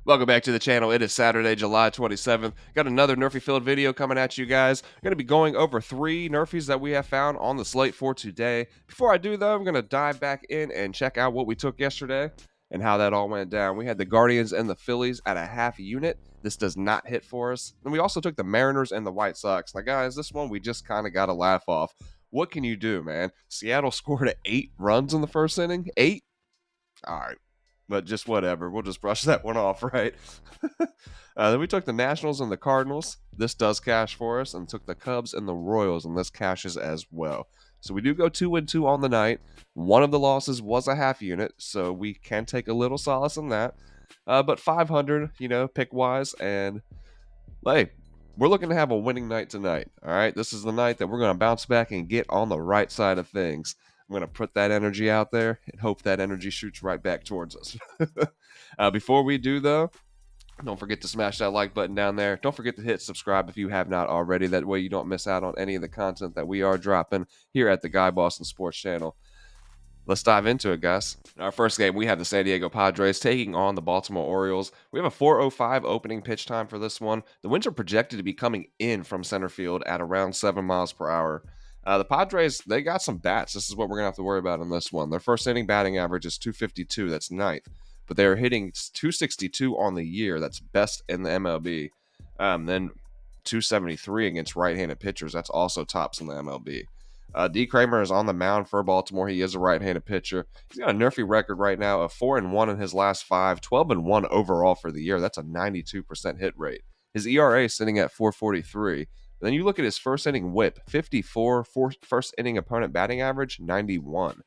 Welcome back to the channel. It is Saturday, July 27th. Got another Nerfy filled video coming at you guys. Going to be going over 3 Nerfies that we have found on the slate for today. Before I do though, I'm going to dive back in and check out what we took yesterday and how that all went down. We had the Guardians and the Phillies at a half unit. This does not hit for us. And we also took the Mariners and the White Sox. Now guys, this one we just kind of got to laugh off. What can you do, man? Seattle scored 8 runs in the first inning. 8? All right, but just whatever. We'll just brush that one off, right? Then we took the Nationals and the Cardinals. This does cash for us, and took the Cubs and the Royals, and this cashes as well. So we do go 2-2 on the night. One of the losses was a half unit, so we can take a little solace in that. But 500, pick wise, and hey, we're looking to have a winning night tonight. All right, this is the night that we're going to bounce back and get on the right side of things. I'm going to put that energy out there and hope that energy shoots right back towards us. Before we do, though, don't forget to smash that like button down there. Don't forget to hit subscribe if you have not already. That way you don't miss out on any of the content that we are dropping here at the Guy Boston Sports Channel. Let's dive into it, guys. In our first game, we have the San Diego Padres taking on the Baltimore Orioles. We have a 4:05 opening pitch time for this one. The winds are projected to be coming in from center field at around 7 miles per hour. The Padres, they got some bats. This is what we're going to have to worry about in this one. Their first inning batting average is 252. That's ninth. But they're hitting 262 on the year. That's best in the MLB. Then 273 against right-handed pitchers. That's also tops in the MLB. D. Kramer is on the mound for Baltimore. He is a right-handed pitcher. He's got a Nerfy record right now of 4-1 in his last 5, 12-1 overall for the year. That's a 92% hit rate. His ERA is sitting at 4.43. Then you look at his first inning whip, 54, first inning opponent batting average, 91.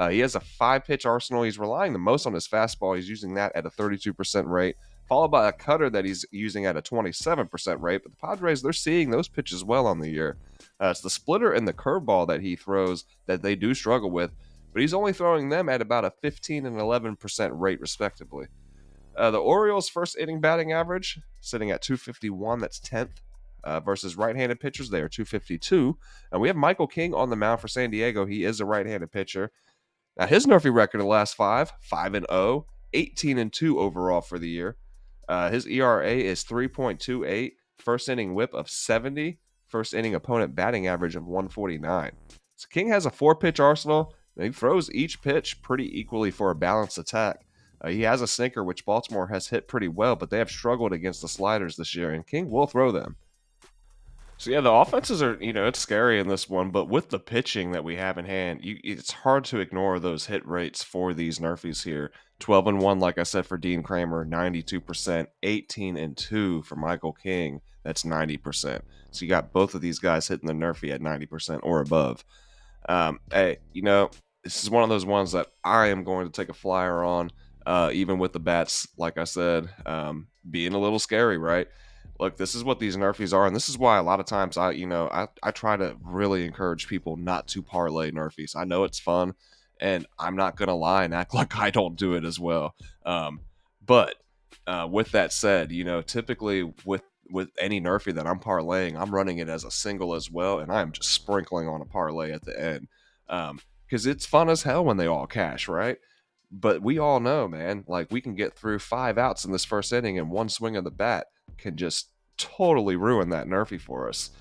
He has a 5-pitch arsenal. He's relying the most on his fastball. He's using that at a 32% rate, followed by a cutter that he's using at a 27% rate. But the Padres, they're seeing those pitches well on the year. It's the splitter and the curveball that he throws that they do struggle with, but he's only throwing them at about a 15 and 11% rate, respectively. The Orioles' first inning batting average sitting at 251. That's 10th. Versus right-handed pitchers, they are 252. And we have Michael King on the mound for San Diego. He is a right-handed pitcher. Now, his Nerfy record in the last 5-0, 18-2 overall for the year. His ERA is 3.28, first inning whip of 70, first inning opponent batting average of 149. So King has a 4-pitch arsenal, and he throws each pitch pretty equally for a balanced attack. He has a sinker, which Baltimore has hit pretty well, but they have struggled against the sliders this year, and King will throw them. So yeah, the offenses are, it's scary in this one, but with the pitching that we have in hand, it's hard to ignore those hit rates for these Nerfies here. 12-1, like I said, for Dean Kramer, 92%, 18-2 for Michael King, that's 90%. So you got both of these guys hitting the Nerfy at 90% or above. Hey, this is one of those ones that I am going to take a flyer on, even with the bats, like I said, being a little scary, right? Look, this is what these Nerfies are, and this is why a lot of times I try to really encourage people not to parlay Nerfies. I know it's fun, and I'm not gonna lie and act like I don't do it as well. But with that said, typically with any Nerfie that I'm parlaying, I'm running it as a single as well, and I'm just sprinkling on a parlay at the end, because it's fun as hell when they all cash, right? But we all know, man, like we can get through 5 outs in this first inning, and one swing of the bat can just totally ruin that Nerfy for us.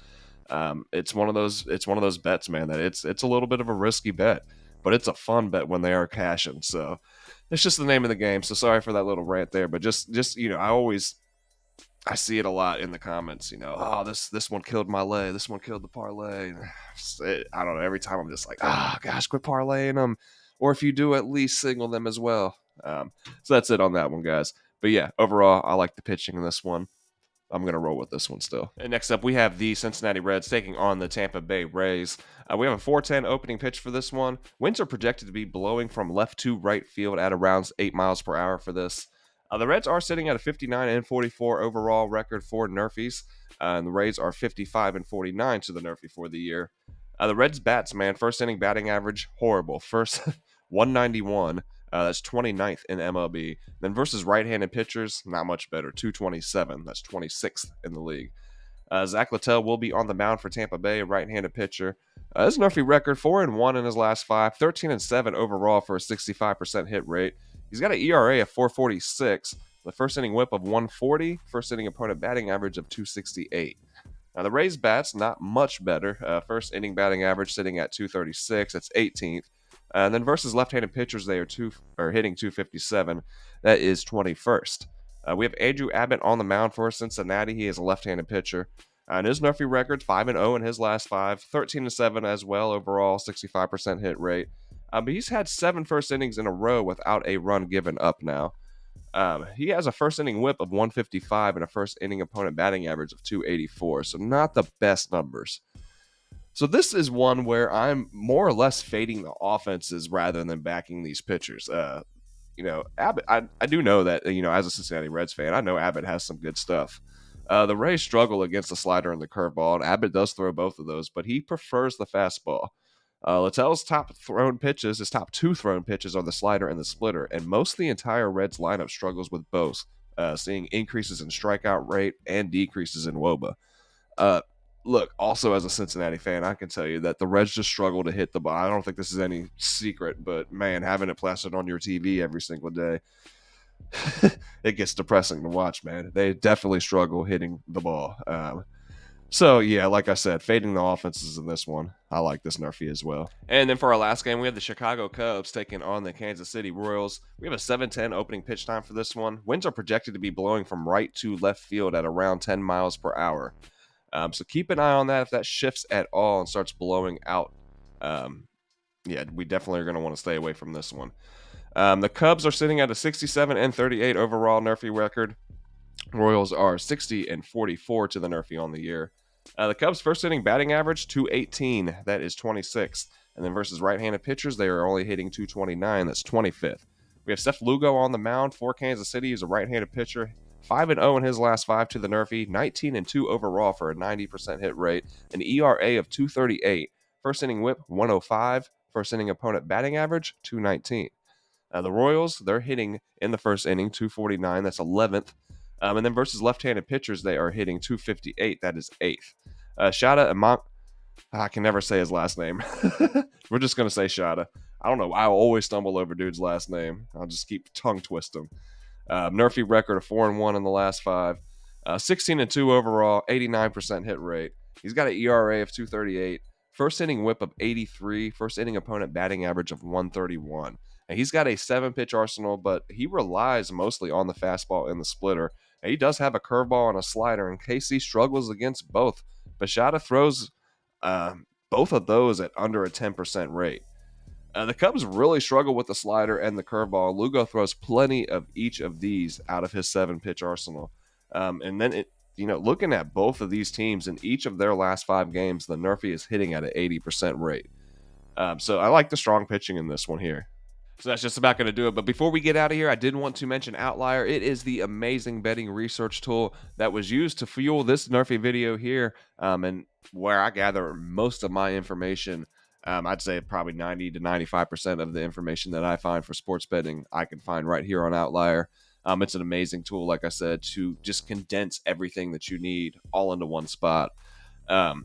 It's one of those bets, man, that it's a little bit of a risky bet, but it's a fun bet when they are cashing. So it's just the name of the game. So sorry for that little rant there, but just I see it a lot in the comments. Oh, this one killed my lay. This one killed the parlay. I don't know. Every time I'm just like, gosh, quit parlaying them, or if you do, at least single them as well. So that's it on that one, guys. But yeah, overall, I like the pitching in this one. I'm going to roll with this one still. And next up, we have the Cincinnati Reds taking on the Tampa Bay Rays. We have a 4:10 opening pitch for this one. Winds are projected to be blowing from left to right field at around 8 miles per hour for this. The Reds are sitting at a 59-44 overall record for Nerfies, and the Rays are 55-49 to the Nerfy for the year. The Reds bats, man, first inning batting average, horrible. First 191. That's 29th in MLB. Then versus right-handed pitchers, not much better. 227. That's 26th in the league. Zach Littell will be on the mound for Tampa Bay, a right-handed pitcher. His Nerfy record, 4-1 in his last 5, 13-7 overall for a 65% hit rate. He's got an ERA of 4.46, The first inning whip of 140, first inning opponent batting average of 268. Now, the Rays bats, not much better. First inning batting average sitting at 236. That's 18th. And then versus left-handed pitchers, they are hitting 257. That is 21st. We have Andrew Abbott on the mound for Cincinnati. He is a left-handed pitcher. And his Murphy record, 5-0 in his last five, 13-7 as well overall, 65% hit rate. But he's had 7 first innings in a row without a run given up now. He has a first inning whip of 155 and a first inning opponent batting average of 284. So not the best numbers. So this is one where I'm more or less fading the offenses rather than backing these pitchers. Abbott, I do know that, as a Cincinnati Reds fan, I know Abbott has some good stuff. The Rays struggle against the slider and the curveball, and Abbott does throw both of those, but he prefers the fastball. Littell's top 2 thrown pitches are the slider and the splitter, and most of the entire Reds lineup struggles with both, seeing increases in strikeout rate and decreases in WOBA. Look, also as a Cincinnati fan, I can tell you that the Reds just struggle to hit the ball. I don't think this is any secret, but man, having it plastered on your TV every single day, it gets depressing to watch, man. They definitely struggle hitting the ball. So, yeah, like I said, fading the offenses in this one. I like this Murphy as well. And then for our last game, we have the Chicago Cubs taking on the Kansas City Royals. We have a 7:10 opening pitch time for this one. Winds are projected to be blowing from right to left field at around 10 miles per hour. So keep an eye on that. If that shifts at all and starts blowing out, we definitely are going to want to stay away from this one. The Cubs are sitting at a 67-38 overall Murphy record. Royals are 60-44 to the Murphy on the year. The Cubs' first inning batting average, 218. That is 26th. And then versus right-handed pitchers, they are only hitting 229. That's 25th. We have Seth Lugo on the mound for Kansas City. He's a right-handed pitcher. 5-0 in his last 5 to the Murphy. 19-2 overall for a 90% hit rate. An ERA of 238. First inning whip, 105. First inning opponent batting average, 219. The Royals, they're hitting in the first inning, 249. That's 11th. And then versus left-handed pitchers, they are hitting 258. That is 8th. Shada Amant, I can never say his last name. We're just going to say Shada. I don't know. I always stumble over dude's last name. I'll just keep tongue twisting. Murphy record of 4-1 in the last 5. 16-2 overall, 89% hit rate. He's got an ERA of 238. First inning whip of 83. First inning opponent batting average of 131. And he's got a 7-pitch arsenal, but he relies mostly on the fastball and the splitter. And he does have a curveball and a slider, and KC struggles against both. Bashada throws both of those at under a 10% rate. The Cubs really struggle with the slider and the curveball. Lugo throws plenty of each of these out of his 7-pitch arsenal. And then, looking at both of these teams in each of their last 5 games, the Murphy is hitting at an 80% rate. So I like the strong pitching in this one here. So that's just about going to do it. But before we get out of here, I did want to mention Outlier. It is the amazing betting research tool that was used to fuel this Murphy video here, and where I gather most of my information. I'd say probably 90 to 95% of the information that I find for sports betting, I can find right here on Outlier. It's an amazing tool, like I said, to just condense everything that you need all into one spot. And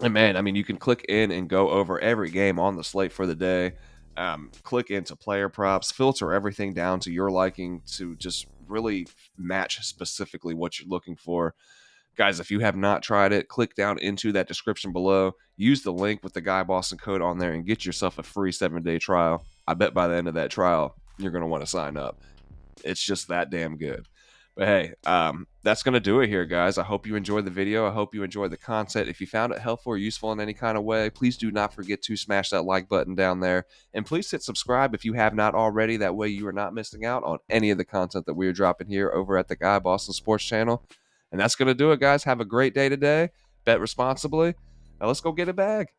man, I mean, you can click in and go over every game on the slate for the day. Click into player props, filter everything down to your liking to just really match specifically what you're looking for. Guys, if you have not tried it, click down into that description below. Use the link with the Guy Boston code on there and get yourself a free 7-day trial. I bet by the end of that trial, you're going to want to sign up. It's just that damn good. But hey, that's going to do it here, guys. I hope you enjoyed the video. I hope you enjoyed the content. If you found it helpful or useful in any kind of way, please do not forget to smash that like button down there. And please hit subscribe if you have not already. That way you are not missing out on any of the content that we are dropping here over at the Guy Boston Sports channel. And that's going to do it, guys. Have a great day today. Bet responsibly. Now let's go get a bag.